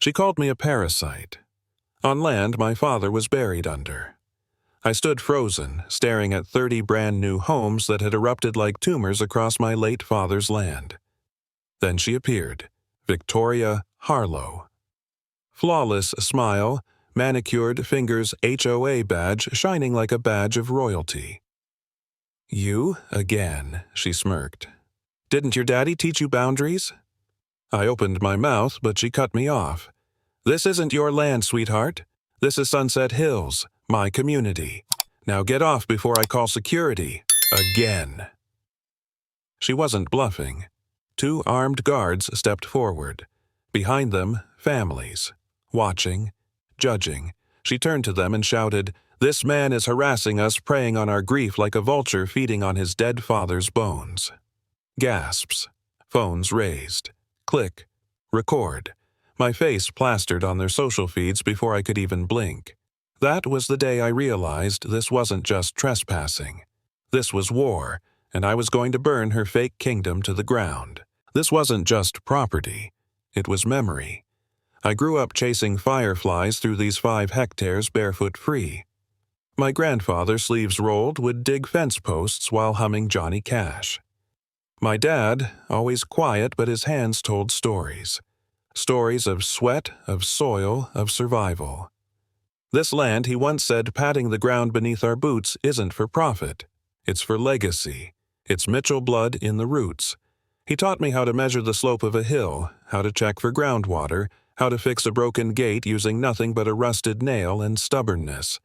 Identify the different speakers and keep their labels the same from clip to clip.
Speaker 1: She called me a parasite. On land, my father was buried under. I stood frozen, staring at 30 brand-new homes that had erupted like tumors across my late father's land. Then she appeared, Victoria Harlow. Flawless smile, manicured fingers, HOA badge shining like a badge of royalty. "You again," she smirked. "Didn't your daddy teach you boundaries?" I opened my mouth, but she cut me off. "This isn't your land, sweetheart. This is Sunset Hills, my community. Now get off before I call security. Again." She wasn't bluffing. 2 armed guards stepped forward. Behind them, families. Watching, judging. She turned to them and shouted, "This man is harassing us, preying on our grief like a vulture feeding on his dead father's bones." Gasps. Phones raised. Click. Record. My face plastered on their social feeds before I could even blink. That was the day I realized this wasn't just trespassing. This was war, and I was going to burn her fake kingdom to the ground. This wasn't just property. It was memory. I grew up chasing fireflies through these 5 hectares barefoot free. My grandfather, sleeves rolled, would dig fence posts while humming Johnny Cash. My dad, always quiet, but his hands told stories. Stories of sweat, of soil, of survival. This land, he once said, patting the ground beneath our boots isn't for profit. It's for legacy. It's Mitchell blood in the roots. He taught me how to measure the slope of a hill, how to check for groundwater, how to fix a broken gate using nothing but a rusted nail and stubbornness.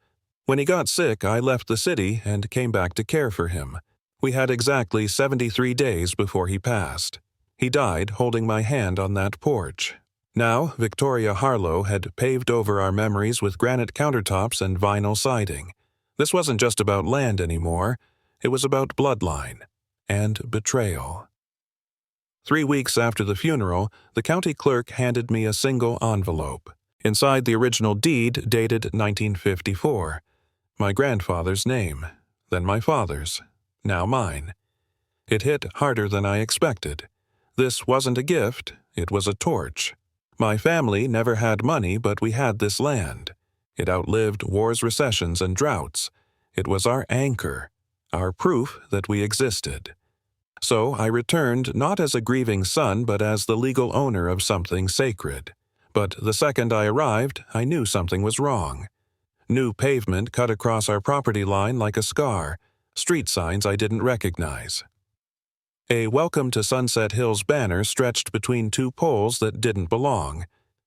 Speaker 1: When he got sick, I left the city and came back to care for him. We had exactly 73 days before he passed. He died holding my hand on that porch. Now, Victoria Harlow had paved over our memories with granite countertops and vinyl siding. This wasn't just about land anymore. It was about bloodline and betrayal. 3 weeks after the funeral, the county clerk handed me a single envelope. Inside the original deed, dated 1954. My grandfather's name, then my father's, now mine. It hit harder than I expected. This wasn't a gift, it was a torch. My family never had money, but we had this land. It outlived wars, recessions, and droughts. It was our anchor, our proof that we existed. So I returned not as a grieving son, but as the legal owner of something sacred. But the second I arrived, I knew something was wrong. New pavement cut across our property line like a scar, street signs I didn't recognize. A Welcome to Sunset Hills banner stretched between 2 poles that didn't belong.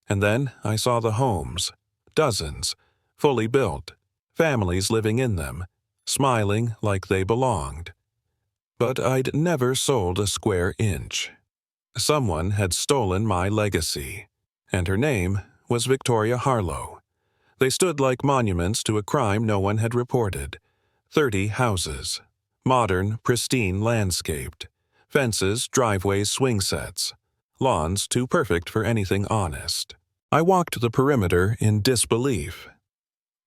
Speaker 1: And then I saw the homes. Dozens. Fully built. Families living in them. Smiling like they belonged. But I'd never sold a square inch. Someone had stolen my legacy. And her name was Victoria Harlow. They stood like monuments to a crime no one had reported. 30 houses. Modern, pristine landscaped. Fences, driveways, swing sets. Lawns too perfect for anything honest. I walked the perimeter in disbelief.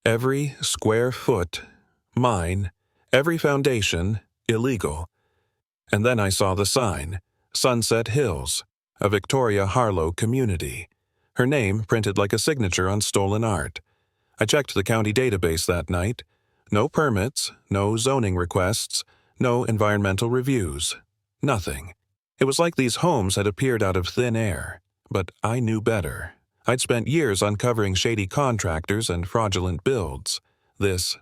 Speaker 1: Every square foot, mine. Every foundation, illegal. And then I saw the sign, Sunset Hills, a Victoria Harlow community. Her name printed like a signature on stolen art. I checked the county database that night. No permits, no zoning requests, no environmental reviews. Nothing. It was like these homes had appeared out of thin air. But I knew better. I'd spent years uncovering shady contractors and fraudulent builds. This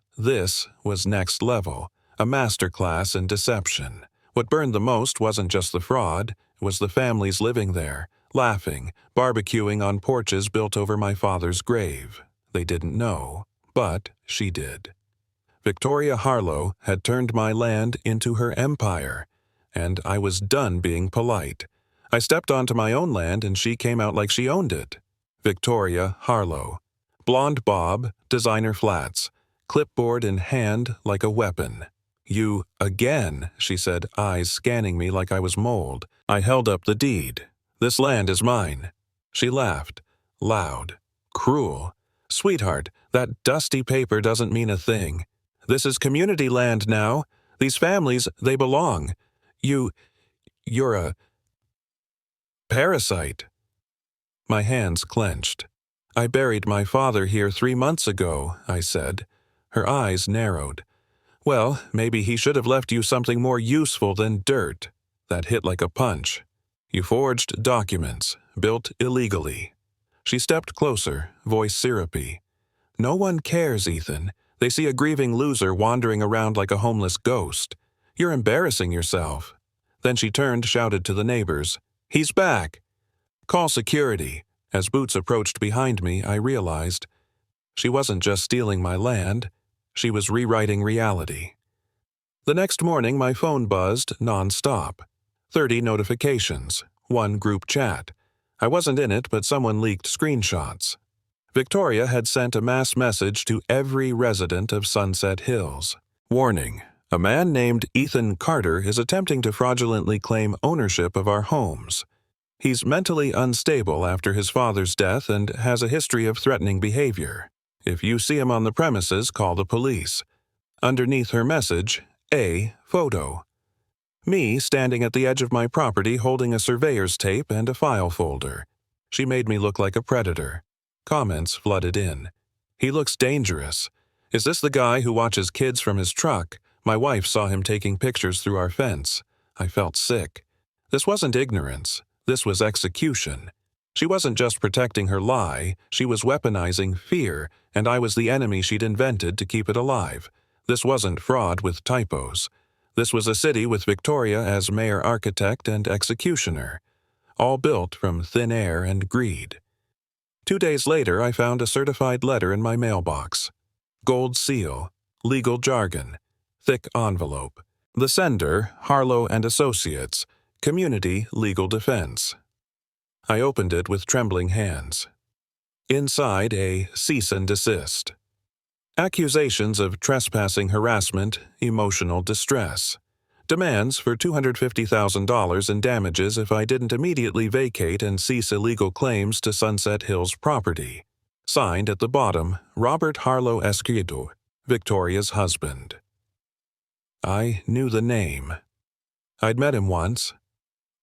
Speaker 1: was next level, a masterclass in deception. What burned the most wasn't just the fraud, it was the families living there, laughing, barbecuing on porches built over my father's grave. They didn't know, but she did. Victoria Harlow had turned my land into her empire, and I was done being polite. I stepped onto my own land and she came out like she owned it. Victoria Harlow. Blonde bob, designer flats, clipboard in hand like a weapon. "You again," she said, eyes scanning me like I was mold. I held up the deed. "This land is mine." She laughed. Loud. Cruel. "Sweetheart, that dusty paper doesn't mean a thing. This is community land now. These families, they belong. You're a parasite." My hands clenched. "I buried my father here 3 months ago," I said. Her eyes narrowed. "Well, maybe he should have left you something more useful than dirt." That hit like a punch. "You forged documents, built illegally." She stepped closer, voice syrupy. "No one cares, Ethan. They see a grieving loser wandering around like a homeless ghost. You're embarrassing yourself." Then she turned, shouted to the neighbors, "He's back! Call security." As Boots approached behind me, I realized she wasn't just stealing my land, she was rewriting reality. The next morning, my phone buzzed non-stop. 30 notifications, one group chat. I wasn't in it, but someone leaked screenshots. Victoria had sent a mass message to every resident of Sunset Hills. "Warning. A man named Ethan Carter is attempting to fraudulently claim ownership of our homes. He's mentally unstable after his father's death and has a history of threatening behavior. If you see him on the premises, call the police." Underneath her message, a photo. Me standing at the edge of my property holding a surveyor's tape and a file folder. She made me look like a predator. Comments flooded in. "He looks dangerous. Is this the guy who watches kids from his truck? My wife saw him taking pictures through our fence." I felt sick. This wasn't ignorance. This was execution. She wasn't just protecting her lie, she was weaponizing fear, and I was the enemy she'd invented to keep it alive. This wasn't fraud with typos. This was a city with Victoria as mayor architect and executioner, all built from thin air and greed. 2 days later, I found a certified letter in my mailbox. Gold seal, legal jargon, thick envelope. The sender, Harlow and Associates, Community Legal Defense. I opened it with trembling hands. Inside, a cease and desist. Accusations of trespassing harassment, emotional distress. Demands for $250,000 in damages if I didn't immediately vacate and cease illegal claims to Sunset Hills property. Signed at the bottom, Robert Harlow Escrido, Victoria's husband. I knew the name. I'd met him once.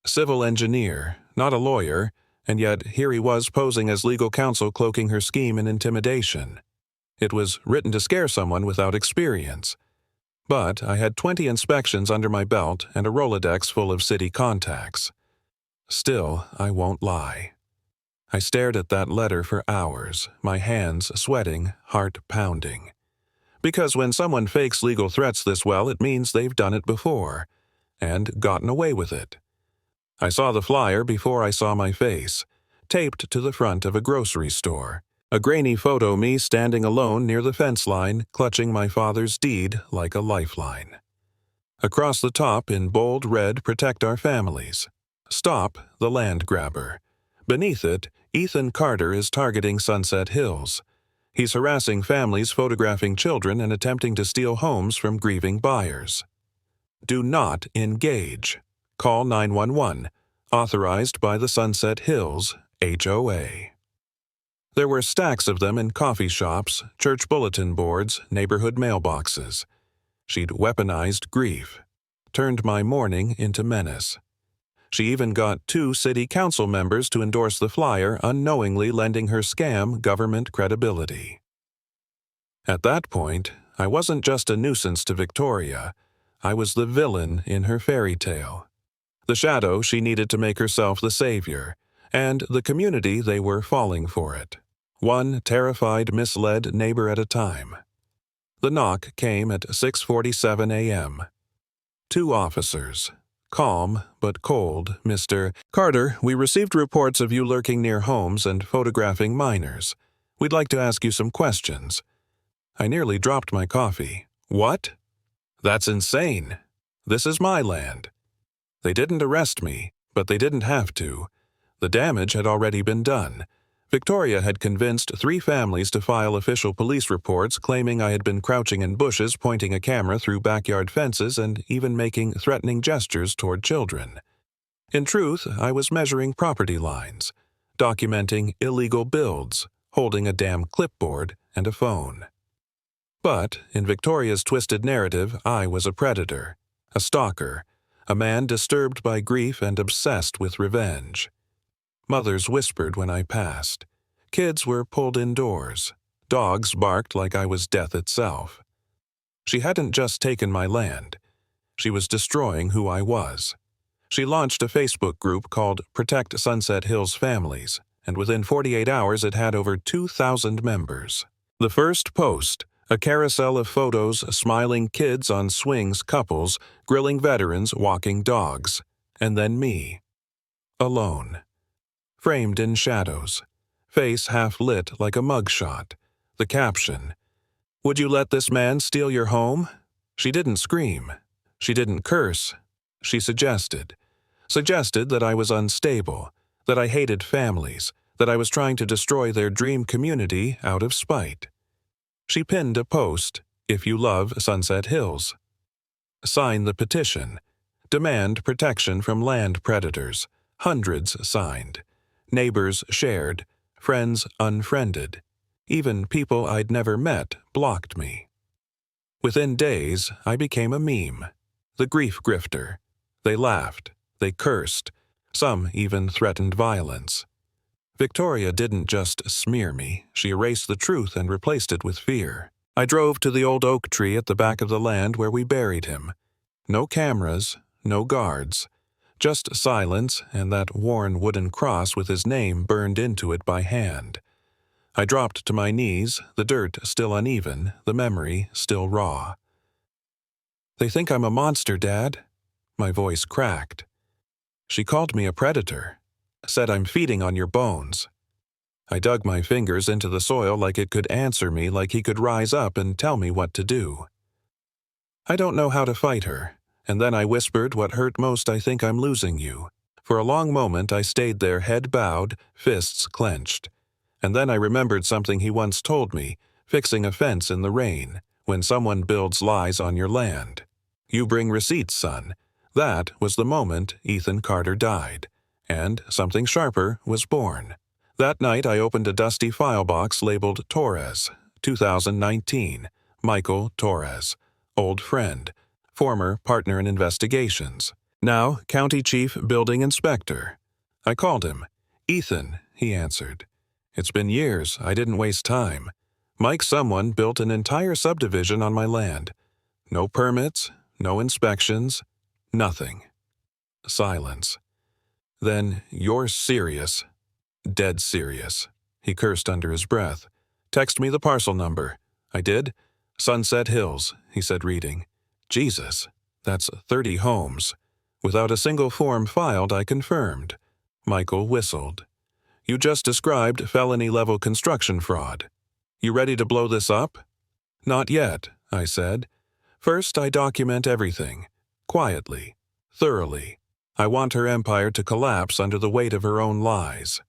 Speaker 1: Civil engineer, not a lawyer, and yet here he was posing as legal counsel cloaking her scheme in intimidation. It was written to scare someone without experience. But I had 20 inspections under my belt and a Rolodex full of city contacts. Still, I won't lie. I stared at that letter for hours, my hands sweating, heart pounding. Because when someone fakes legal threats this well, it means they've done it before, and gotten away with it. I saw the flyer before I saw my face, taped to the front of a grocery store. A grainy photo me standing alone near the fence line, clutching my father's deed like a lifeline. Across the top in bold red, "Protect our families." Stop the land grabber. Beneath it, Ethan Carter is targeting Sunset Hills. He's harassing families, photographing children, and attempting to steal homes from grieving buyers. Do not engage. Call 911. Authorized by the Sunset Hills HOA. There were stacks of them in coffee shops, church bulletin boards, neighborhood mailboxes. She'd weaponized grief, turned my mourning into menace. She even got 2 city council members to endorse the flyer, unknowingly lending her scam government credibility. At that point, I wasn't just a nuisance to Victoria. I was the villain in her fairy tale. The shadow she needed to make herself the savior, and the community they were falling for it. One terrified, misled neighbor at a time. The knock came at 6:47 a.m. 2 officers. Calm but cold, "Mr. Carter, we received reports of you lurking near homes and photographing minors. We'd like to ask you some questions." I nearly dropped my coffee. "What? That's insane. This is my land." They didn't arrest me, but they didn't have to. The damage had already been done. Victoria had convinced 3 families to file official police reports claiming I had been crouching in bushes, pointing a camera through backyard fences, and even making threatening gestures toward children. In truth, I was measuring property lines, documenting illegal builds, holding a damn clipboard and a phone. But, in Victoria's twisted narrative, I was a predator, a stalker, a man disturbed by grief and obsessed with revenge. Mothers whispered when I passed. Kids were pulled indoors. Dogs barked like I was death itself. She hadn't just taken my land. She was destroying who I was. She launched a Facebook group called Protect Sunset Hills Families, and within 48 hours it had over 2,000 members. The first post, a carousel of photos, smiling kids on swings, couples, grilling veterans, walking dogs, and then me. Alone. Framed in shadows. Face half lit like a mugshot. The caption, "Would you let this man steal your home?" She didn't scream. She didn't curse. She suggested that I was unstable, that I hated families, that I was trying to destroy their dream community out of spite. She pinned a post, "If you love Sunset Hills. Sign the petition. Demand protection from land predators." Hundreds signed. Neighbors shared. Friends unfriended. Even people I'd never met blocked me. Within days, I became a meme. The grief grifter. They laughed. They cursed. Some even threatened violence. Victoria didn't just smear me. She erased the truth and replaced it with fear. I drove to the old oak tree at the back of the land where we buried him. No cameras, no guards. Just silence and that worn wooden cross with his name burned into it by hand. I dropped to my knees, the dirt still uneven, the memory still raw. "They think I'm a monster, Dad." My voice cracked. "She called me a predator. Said I'm feeding on your bones." I dug my fingers into the soil like it could answer me, like he could rise up and tell me what to do. I don't know how to fight her, and then I whispered what hurt most, "I think I'm losing you." For a long moment I stayed there, head bowed, fists clenched. And then I remembered something he once told me, fixing a fence in the rain, when someone builds lies on your land. You bring receipts, son. That was the moment Ethan Carter died, and something sharper was born. That night I opened a dusty file box labeled Torres, 2019, Michael Torres, old friend, former partner in investigations, now County Chief Building Inspector. I called him. "Ethan," he answered. "It's been years. I didn't waste time. Mike someone built an entire subdivision on my land. No permits, no inspections, nothing." Silence. Then, "You're serious." "Dead serious." He cursed under his breath. "Text me the parcel number." I did. "Sunset Hills," he said, reading. "Jesus, that's 30 homes." Without a single form filed, I confirmed. Michael whistled. "You just described felony-level construction fraud. You ready to blow this up?" "Not yet," I said. "First, I document everything. Quietly. Thoroughly. I want her empire to collapse under the weight of her own lies."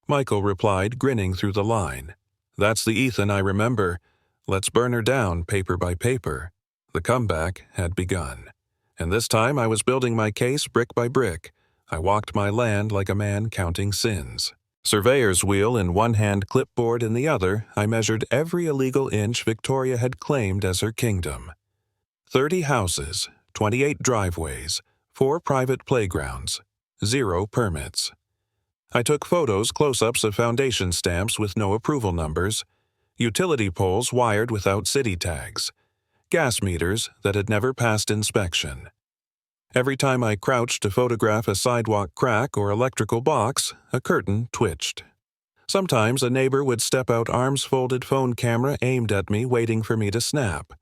Speaker 1: Michael replied, grinning through the line. "That's the Ethan I remember. Let's burn her down paper by paper." The comeback had begun. And this time I was building my case brick by brick. I walked my land like a man counting sins. Surveyor's wheel in one hand, clipboard in the other, I measured every illegal inch Victoria had claimed as her kingdom. 30 houses, 28 driveways, 4 private playgrounds, 0 permits. I took photos, close-ups of foundation stamps with no approval numbers, utility poles wired without city tags, gas meters that had never passed inspection. Every time I crouched to photograph a sidewalk crack or electrical box, a curtain twitched. Sometimes a neighbor would step out, arms folded, phone camera aimed at me, waiting for me to snap.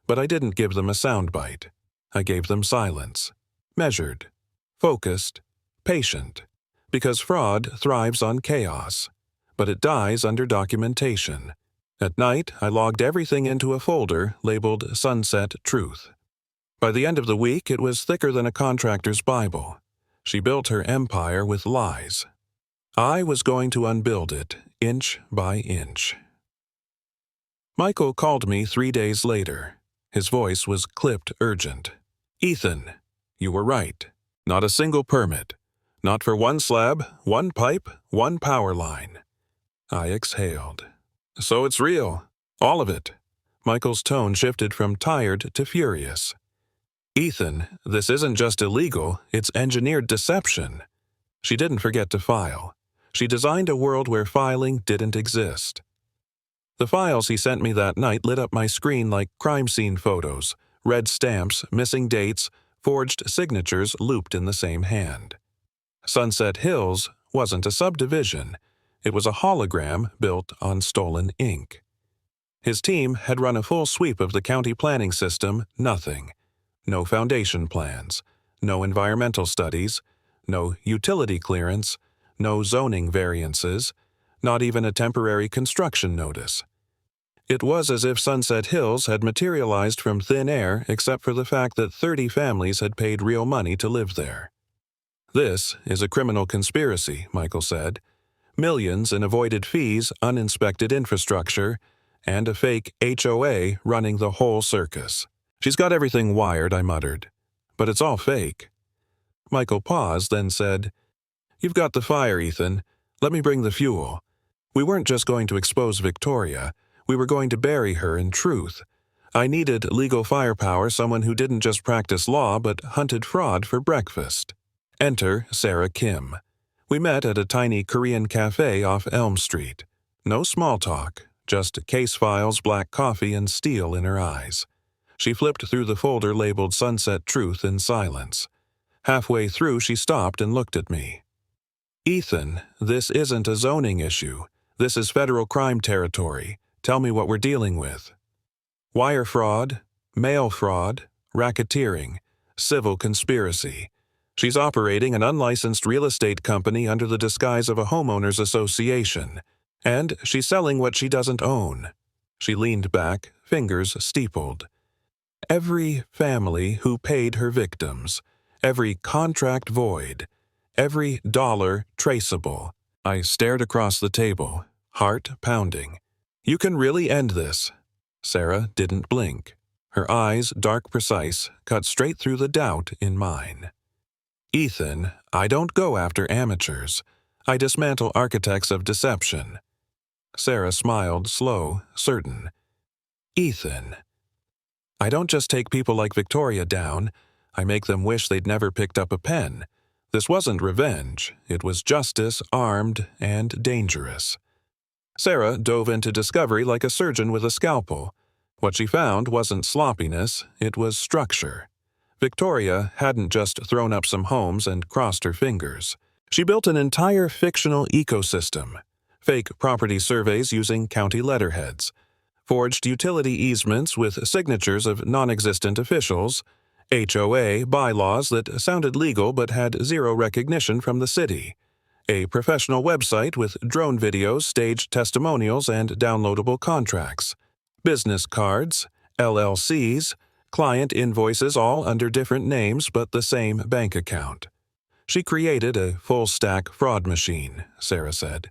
Speaker 1: But I didn't give them a soundbite. I gave them silence. Measured. Focused. Patient. Because fraud thrives on chaos. But it dies under documentation. At night, I logged everything into a folder labeled Sunset Truth. By the end of the week, it was thicker than a contractor's Bible. She built her empire with lies. I was going to unbuild it, inch by inch. Michael called me 3 days later. His voice was clipped urgent. "Ethan, you were right. Not a single permit. Not for one slab, one pipe, one power line." I exhaled. "So it's real. All of it." Michael's tone shifted from tired to furious. "Ethan, this isn't just illegal, it's engineered deception." She didn't forget to file. She designed a world where filing didn't exist. The files he sent me that night lit up my screen like crime scene photos, red stamps, missing dates, forged signatures looped in the same hand. Sunset Hills wasn't a subdivision. It was a hologram built on stolen ink. His team had run a full sweep of the county planning system, nothing. No foundation plans, no environmental studies, no utility clearance, no zoning variances, not even a temporary construction notice. It was as if Sunset Hills had materialized from thin air except for the fact that 30 families had paid real money to live there. "This is a criminal conspiracy," Michael said. "Millions in avoided fees, uninspected infrastructure, and a fake HOA running the whole circus." "She's got everything wired," I muttered. "But it's all fake." Michael paused, then said, "You've got the fire, Ethan. Let me bring the fuel. We weren't just going to expose Victoria. We were going to bury her in truth. I needed legal firepower, someone who didn't just practice law but hunted fraud for breakfast." Enter Sarah Kim. We met at a tiny Korean cafe off Elm Street. No small talk, just case files, black coffee, and steel in her eyes. She flipped through the folder labeled Sunset Truth in silence. Halfway through, she stopped and looked at me. "Ethan, this isn't a zoning issue. This is federal crime territory. Tell me what we're dealing with." "Wire fraud, mail fraud, racketeering, civil conspiracy. She's operating an unlicensed real estate company under the disguise of a homeowners association, and she's selling what she doesn't own." She leaned back, fingers steepled. "Every family who paid her victims, every contract void, every dollar traceable." I stared across the table, heart pounding. "You can really end this." Sarah didn't blink. Her eyes, dark precise, cut straight through the doubt in mine. "Ethan, I don't go after amateurs. I dismantle architects of deception." Sarah smiled, slow, certain. "Ethan, I don't just take people like Victoria down. I make them wish they'd never picked up a pen. This wasn't revenge. It was justice, armed and dangerous." Sarah dove into discovery like a surgeon with a scalpel. What she found wasn't sloppiness, it was structure. Victoria hadn't just thrown up some homes and crossed her fingers. She built an entire fictional ecosystem. Fake property surveys using county letterheads. Forged utility easements with signatures of non-existent officials. HOA bylaws that sounded legal but had zero recognition from the city. A professional website with drone videos, staged testimonials, and downloadable contracts. Business cards, LLCs, client invoices all under different names but the same bank account. She created a full-stack fraud machine, Sarah said.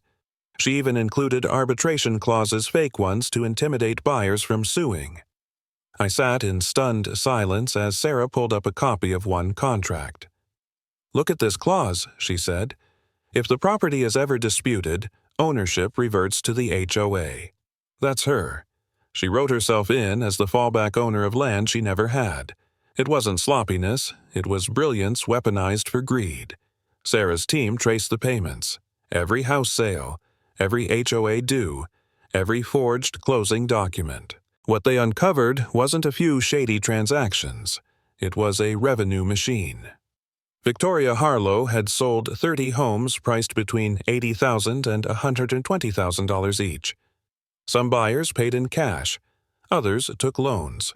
Speaker 1: She even included arbitration clauses, fake ones, to intimidate buyers from suing. I sat in stunned silence as Sarah pulled up a copy of one contract. "Look at this clause," she said. "If the property is ever disputed, ownership reverts to the HOA." That's her. She wrote herself in as the fallback owner of land she never had. It wasn't sloppiness, it was brilliance weaponized for greed. Sarah's team traced the payments. Every house sale, every HOA due, every forged closing document. What they uncovered wasn't a few shady transactions. It was a revenue machine. Victoria Harlow had sold 30 homes priced between $80,000 and $120,000 each. Some buyers paid in cash. Others took loans.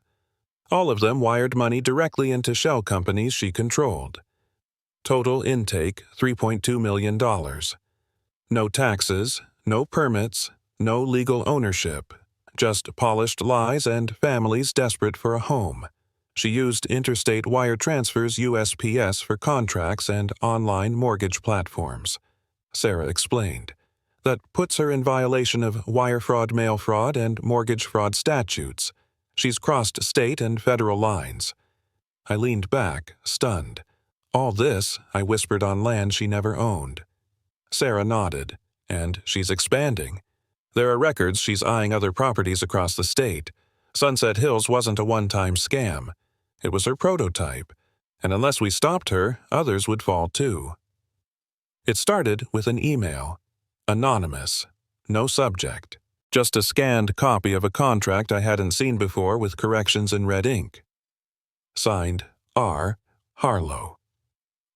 Speaker 1: All of them wired money directly into shell companies she controlled. Total intake, $3.2 million. No taxes, no permits, no legal ownership. Just polished lies and families desperate for a home. She used interstate wire transfers USPS for contracts and online mortgage platforms. Sarah explained. That puts her in violation of wire fraud, mail fraud, and mortgage fraud statutes. She's crossed state and federal lines. I leaned back, stunned. All this, I whispered, on land she never owned. Sarah nodded. And she's expanding. There are records she's eyeing other properties across the state. Sunset Hills wasn't a one-time scam. It was her prototype. And unless we stopped her, others would fall too. It started with an email. Anonymous. No subject. Just a scanned copy of a contract I hadn't seen before with corrections in red ink. Signed, R. Harlow.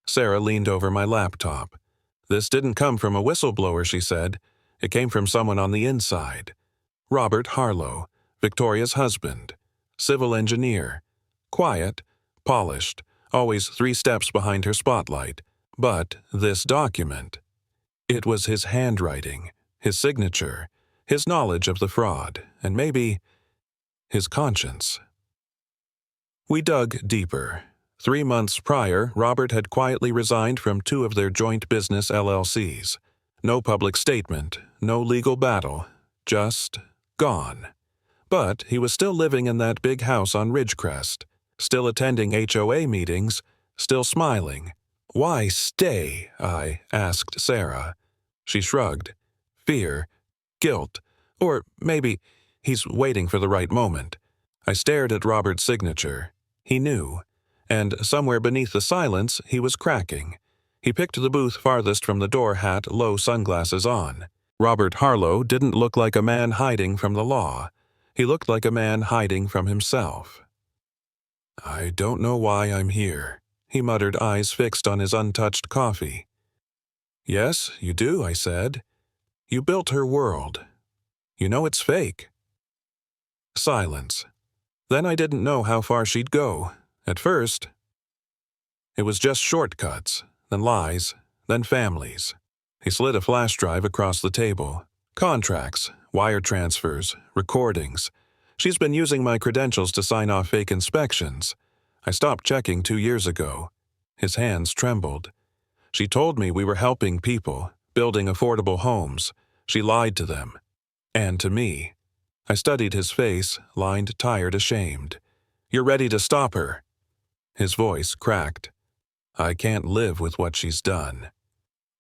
Speaker 1: Sarah leaned over my laptop. This didn't come from a whistleblower, she said. It came from someone on the inside. Robert Harlow, Victoria's husband. Civil engineer. Quiet, polished, always 3 steps behind her spotlight. But this document. It was his handwriting, his signature, his knowledge of the fraud, and maybe his conscience. We dug deeper. 3 months prior, Robert had quietly resigned from 2 of their joint business LLCs. No public statement, no legal battle, just gone. But he was still living in that big house on Ridgecrest, still attending HOA meetings, still smiling. "Why stay?" I asked Sarah. She shrugged. Fear, guilt, or maybe he's waiting for the right moment. I stared at Robert's signature. He knew. And somewhere beneath the silence, he was cracking. He picked the booth farthest from the door, hat, low sunglasses on. Robert Harlow didn't look like a man hiding from the law. He looked like a man hiding from himself. "I don't know why I'm here," he muttered, eyes fixed on his untouched coffee. "Yes, you do," I said. "You built her world. You know it's fake." Silence. Then I didn't know how far she'd go. At first, it was just shortcuts, then lies, then families. He slid a flash drive across the table. Contracts, wire transfers, recordings. She's been using my credentials to sign off fake inspections. I stopped checking 2 years ago. His hands trembled. She told me we were helping people, building affordable homes. She lied to them. And to me. I studied his face, lined, tired, ashamed. "You're ready to stop her." His voice cracked. "I can't live with what she's done.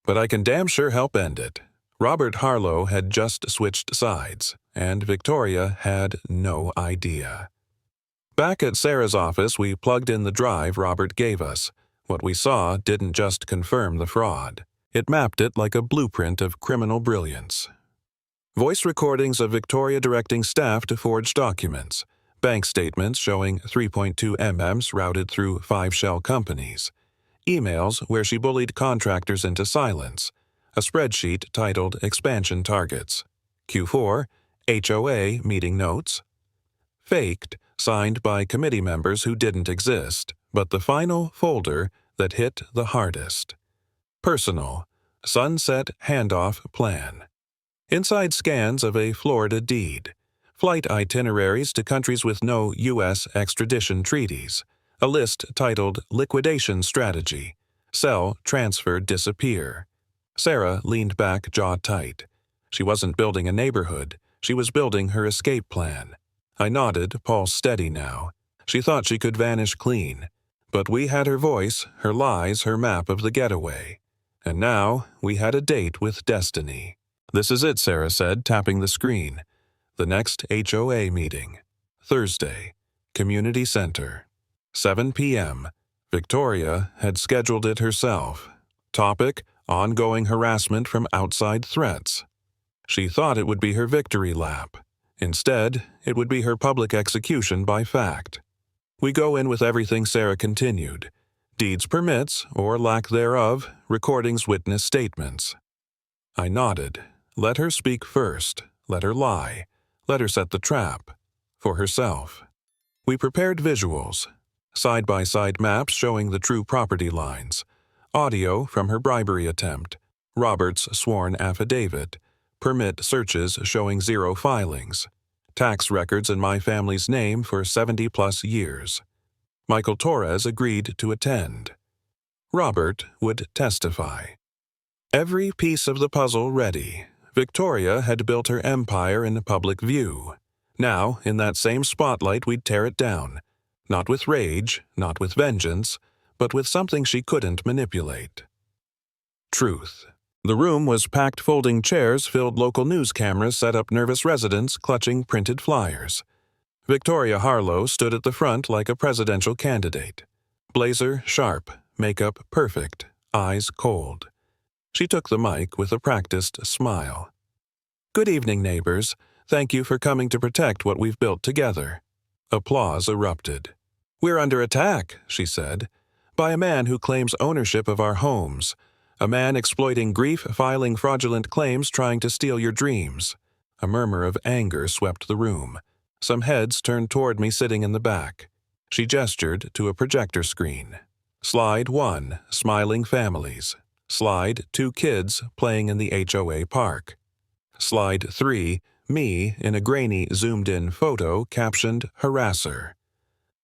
Speaker 1: But I can damn sure help end it." Robert Harlow had just switched sides, and Victoria had no idea. Back at Sarah's office, we plugged in the drive Robert gave us. What we saw didn't just confirm the fraud. It mapped it like a blueprint of criminal brilliance. Voice recordings of Victoria directing staff to forge documents. Bank statements showing 3.2 MMs routed through 5 shell companies. Emails where she bullied contractors into silence. A spreadsheet titled Expansion Targets. Q4, HOA meeting notes. Faked, signed by committee members who didn't exist, but the final folder that hit the hardest. Personal, Sunset Handoff Plan. Inside scans of a Florida deed. Flight itineraries to countries with no U.S. extradition treaties. A list titled Liquidation Strategy. Sell, transfer, disappear. Sarah leaned back, jaw tight. She wasn't building a neighborhood. She was building her escape plan. I nodded, pulse steady now. She thought she could vanish clean. But we had her voice, her lies, her map of the getaway. And now we had a date with destiny. "This is it," Sarah said, tapping the screen. The next HOA meeting. Thursday. Community Center. 7 p.m. Victoria had scheduled it herself. Topic: ongoing harassment from outside threats. She thought it would be her victory lap. Instead, it would be her public execution by fact. "We go in with everything," Sarah continued. "Deeds, permits, or lack thereof, recordings, witness statements." I nodded. Let her speak first. Let her lie. Let her set the trap. For herself. We prepared visuals. Side-by-side maps showing the true property lines. Audio from her bribery attempt. Robert's sworn affidavit. Permit searches showing 0 filings. Tax records in my family's name for 70-plus years. Michael Torres agreed to attend. Robert would testify. Every piece of the puzzle ready. Victoria had built her empire in public view. Now, in that same spotlight, we'd tear it down. Not with rage, not with vengeance, but with something she couldn't manipulate. Truth. The room was packed. Folding chairs filled local news cameras set up nervous residents clutching printed flyers. Victoria Harlow stood at the front like a presidential candidate. Blazer sharp, makeup perfect, eyes cold. She took the mic with a practiced smile. "Good evening, neighbors. Thank you for coming to protect what we've built together." Applause erupted. "We're under attack," she said, "by a man who claims ownership of our homes, a man exploiting grief, filing fraudulent claims, trying to steal your dreams." A murmur of anger swept the room. Some heads turned toward me sitting in the back. She gestured to a projector screen. Slide 1, smiling families. Slide 2, kids playing in the HOA park. Slide 3, me in a grainy zoomed-in photo captioned harasser.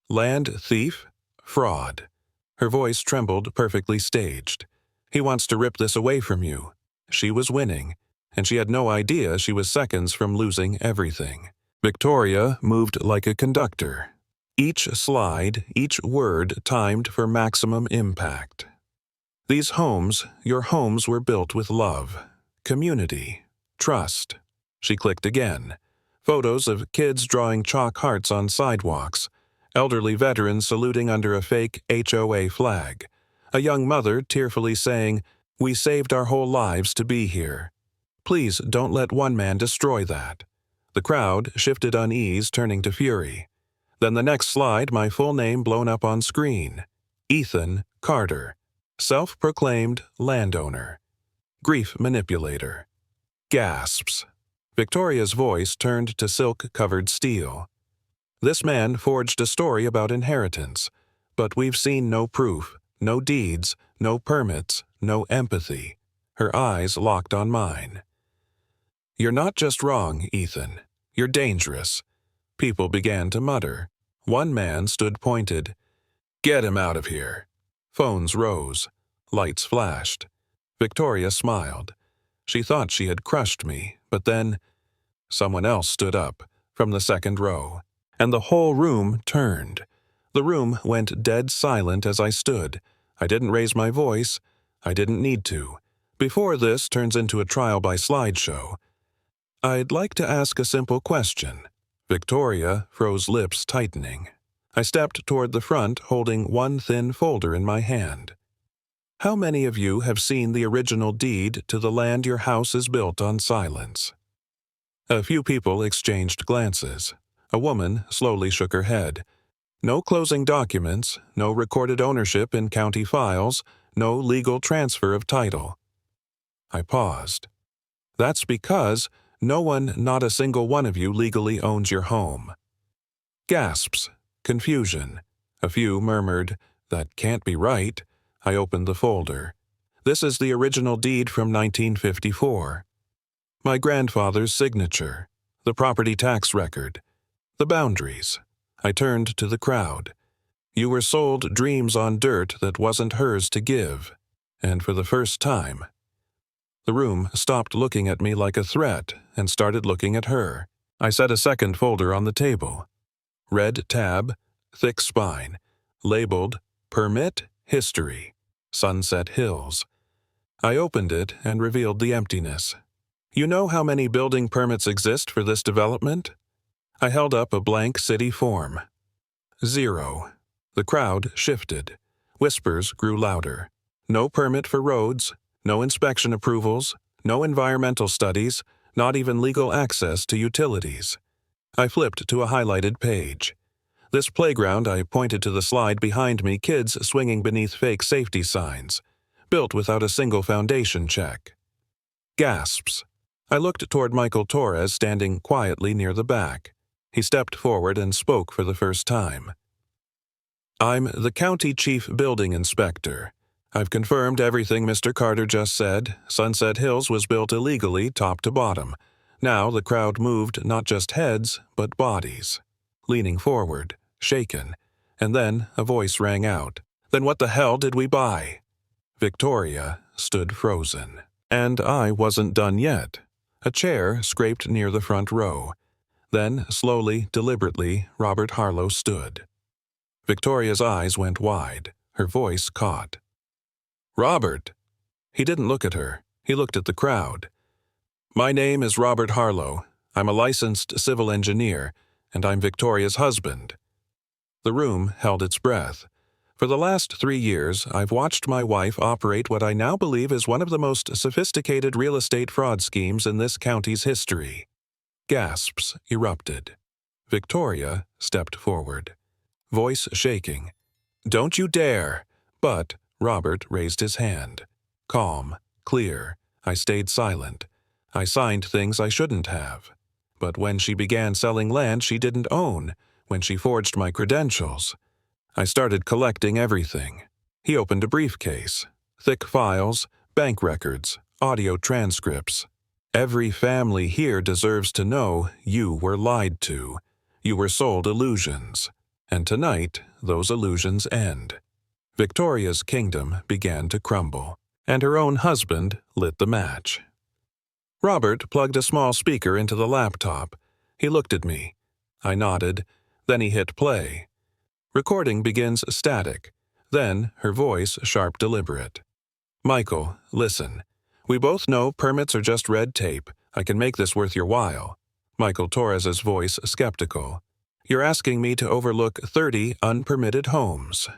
Speaker 1: Land thief, fraud. Her voice trembled, perfectly staged. "He wants to rip this away from you." She was winning, and she had no idea she was seconds from losing everything. Victoria moved like a conductor. Each slide, each word timed for maximum impact. "These homes, your homes were built with love, community, trust." She clicked again. Photos of kids drawing chalk hearts on sidewalks, elderly veterans saluting under a fake HOA flag, a young mother tearfully saying, "We saved our whole lives to be here. Please don't let one man destroy that." The crowd shifted unease, turning to fury. Then the next slide, my full name blown up on screen. Ethan Carter, self-proclaimed landowner, grief manipulator. Gasps. Victoria's voice turned to silk-covered steel. "This man forged a story about inheritance, but we've seen no proof, no deeds, no permits, no empathy." Her eyes locked on mine. "You're not just wrong, Ethan. You're dangerous." People began to mutter. One man stood pointed. "Get him out of here." Phones rose. Lights flashed. Victoria smiled. She thought she had crushed me, but then someone else stood up, from the second row, and the whole room turned. The room went dead silent as I stood. I didn't raise my voice. I didn't need to. Before this turns into a trial by slideshow, "I'd like to ask a simple question." Victoria froze, lips tightening. I stepped toward the front, holding one thin folder in my hand. "How many of you have seen the original deed to the land your house is built on silence?" A few people exchanged glances. A woman slowly shook her head. No closing documents, no recorded ownership in county files, no legal transfer of title. I paused. "That's because no one, not a single one of you, legally owns your home." Gasps. Confusion. A few murmured, "That can't be right." I opened the folder. "This is the original deed from 1954. My grandfather's signature. The property tax record. The boundaries." I turned to the crowd. "You were sold dreams on dirt that wasn't hers to give." And for the first time, the room stopped looking at me like a threat and started looking at her. I set a second folder on the table. Red tab, thick spine, labeled Permit History, Sunset Hills. I opened it and revealed the emptiness. "You know how many building permits exist for this development?" I held up a blank city form. 0. The crowd shifted. Whispers grew louder. No permit for roads, no inspection approvals, no environmental studies, not even legal access to utilities. I flipped to a highlighted page. This playground, I pointed to the slide behind me, kids swinging beneath fake safety signs, built without a single foundation check. Gasps. I looked toward Michael Torres standing quietly near the back. He stepped forward and spoke for the first time. "I'm the county chief building inspector. I've confirmed everything Mr. Carter just said. Sunset Hills was built illegally, top to bottom. Now the crowd moved not just heads, but bodies." Leaning forward, shaken, and then a voice rang out. "Then what the hell did we buy?" Victoria stood frozen. And I wasn't done yet. A chair scraped near the front row. Then, slowly, deliberately, Robert Harlow stood. Victoria's eyes went wide. Her voice caught. "Robert!" He didn't look at her. He looked at the crowd. "My name is Robert Harlow. I'm a licensed civil engineer, and I'm Victoria's husband." The room held its breath. For the last 3 years, I've watched my wife operate what I now believe is one of the most sophisticated real estate fraud schemes in this county's history. Gasps erupted. Victoria stepped forward, voice shaking. "Don't you dare!" But Robert raised his hand. Calm, clear. I stayed silent. I signed things I shouldn't have. But when she began selling land she didn't own, when she forged my credentials, I started collecting everything. He opened a briefcase. Thick files, bank records, audio transcripts. Every family here deserves to know you were lied to. You were sold illusions. And tonight, those illusions end. Victoria's kingdom began to crumble, and her own husband lit the match. Robert plugged a small speaker into the laptop. He looked at me. I nodded. Then he hit play. Recording begins static. Then her voice sharp deliberate. "Michael, listen. We both know permits are just red tape. I can make this worth your while." Michael Torres's voice skeptical. "You're asking me to overlook 30 unpermitted homes."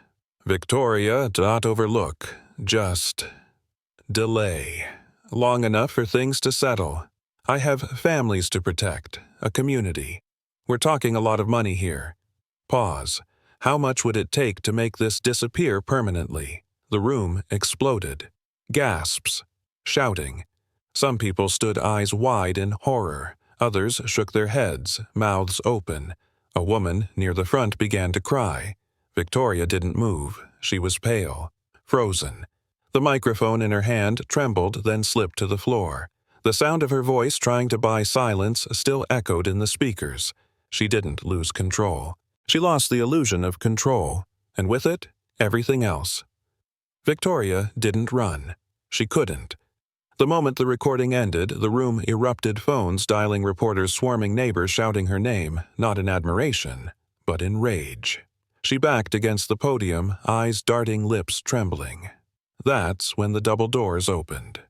Speaker 1: Victoria, not overlook. Just delay. Long enough for things to settle. I have families to protect. A community. We're talking a lot of money here. Pause. How much would it take to make this disappear permanently? The room exploded. Gasps. Shouting. Some people stood eyes wide in horror. Others shook their heads, mouths open. A woman near the front began to cry. Victoria didn't move. She was pale. Frozen. The microphone in her hand trembled, then slipped to the floor. The sound of her voice trying to buy silence still echoed in the speakers. She didn't lose control. She lost the illusion of control, and with it, everything else. Victoria didn't run. She couldn't. The moment the recording ended, the room erupted, phones dialing, reporters swarming, neighbors shouting her name, not in admiration, but in rage. She backed against the podium, eyes darting, lips trembling. That's when the double doors opened.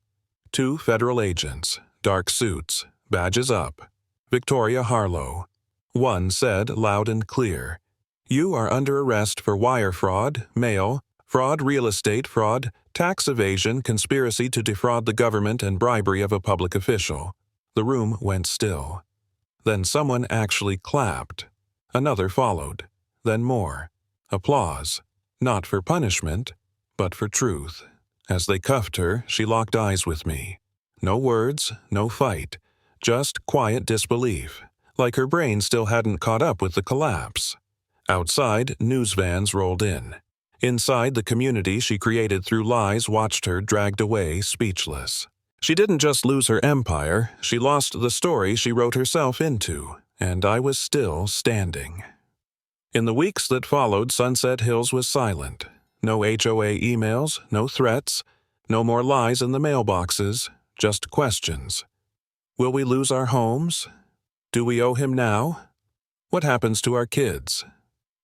Speaker 1: 2 federal agents, dark suits, badges up. Victoria Harlow. One said loud and clear, "You are under arrest for wire fraud, mail, fraud, real estate fraud, tax evasion, conspiracy to defraud the government, and bribery of a public official." The room went still. Then someone actually clapped. Another followed. Then more. Applause. Not for punishment, but for truth. As they cuffed her, she locked eyes with me. No words, no fight. Just quiet disbelief. Like her brain still hadn't caught up with the collapse. Outside, news vans rolled in. Inside, the community she created through lies watched her dragged away, speechless. She didn't just lose her empire, she lost the story she wrote herself into, and I was still standing. In the weeks that followed, Sunset Hills was silent. No HOA emails, no threats, no more lies in the mailboxes, just questions. Will we lose our homes? Do we owe him now? What happens to our kids?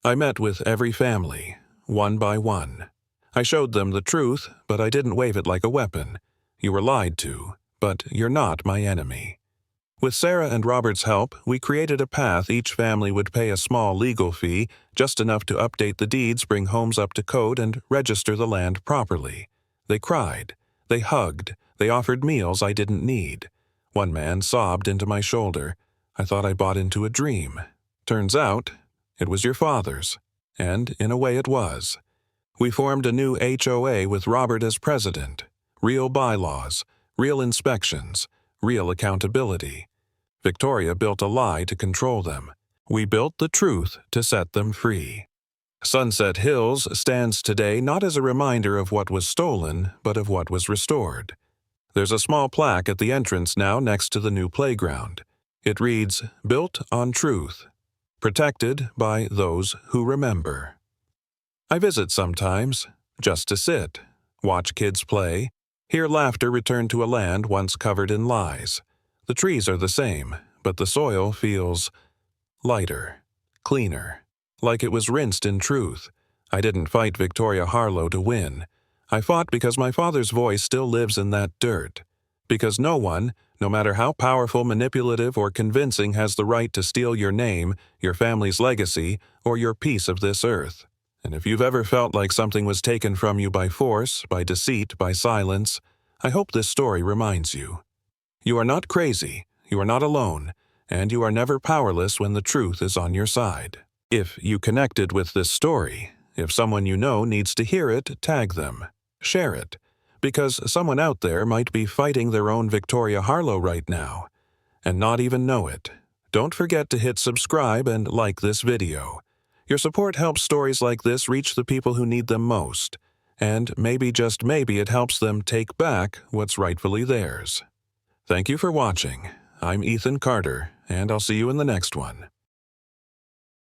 Speaker 1: I met with every family, one by one. I showed them the truth, but I didn't wave it like a weapon. You were lied to, but you're not my enemy. With Sarah and Robert's help, we created a path each family would pay a small legal fee, just enough to update the deeds, bring homes up to code, and register the land properly. They cried. They hugged. They offered meals I didn't need. One man sobbed into my shoulder. I thought I bought into a dream. Turns out, it was your father's. And in a way it was. We formed a new HOA with Robert as president. Real bylaws, real inspections, real accountability. Victoria built a lie to control them. We built the truth to set them free. Sunset Hills stands today not as a reminder of what was stolen, but of what was restored. There's a small plaque at the entrance now next to the new playground. It reads, "Built on Truth. Protected by those who remember." I visit sometimes, just to sit, watch kids play, hear laughter return to a land once covered in lies. The trees are the same, but the soil feels lighter, cleaner, like it was rinsed in truth. I didn't fight Victoria Harlow to win. I fought because my father's voice still lives in that dirt. Because no one, no matter how powerful, manipulative, or convincing, has the right to steal your name, your family's legacy, or your piece of this earth. And if you've ever felt like something was taken from you by force, by deceit, by silence, I hope this story reminds you. You are not crazy, you are not alone, and you are never powerless when the truth is on your side. If you connected with this story, if someone you know needs to hear it, tag them. Share it, because someone out there might be fighting their own Victoria Harlow right now, and not even know it. Don't forget to hit subscribe and like this video. Your support helps stories like this reach the people who need them most, and maybe, just maybe, it helps them take back what's rightfully theirs. Thank you for watching. I'm Ethan Carter, and I'll see you in the next one.